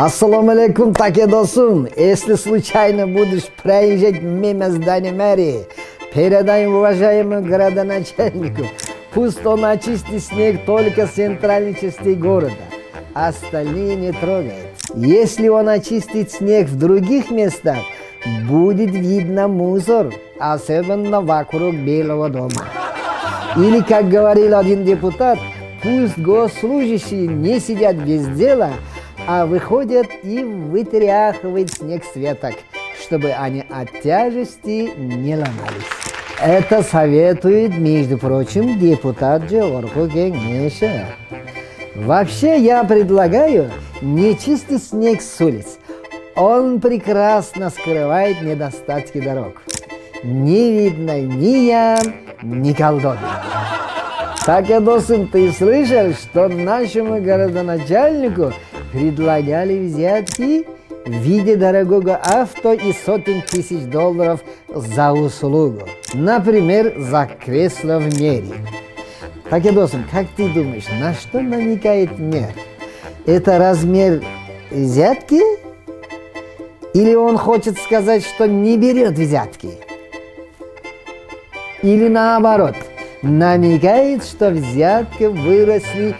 Ассаламу алейкум, такедосум. Если случайно будешь проезжать мимо здания мэрии, передай уважаемому городоначальнику, пусть он очистит снег только с центральной части города, остальные не трогает. Если он очистит снег в других местах, будет видно мусор, особенно вокруг Белого дома. Или, как говорил один депутат, пусть госслужащие не сидят без дела, а выходят и вытряхивают снег с веток, чтобы они от тяжести не ломались. Это советует, между прочим, депутат Джорко Кенеша. Вообще, я предлагаю не чистить снег с улиц. Он прекрасно скрывает недостатки дорог. Не видно ни ям, ни колдобин. Такедосум, ты слышал, что нашему городоначальнику предлагали взятки в виде дорогого авто и сотен тысяч долларов за услугу? Например, за кресло в мэрии. Такедосум, как ты думаешь, на что намекает мэр? Это размер взятки? Или он хочет сказать, что не берет взятки? Или наоборот, намекает, что взятки выросли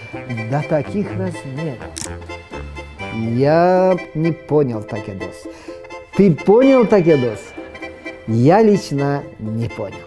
до таких размеров? Я не понял, Такедос. Ты понял, Такедос? Я лично не понял.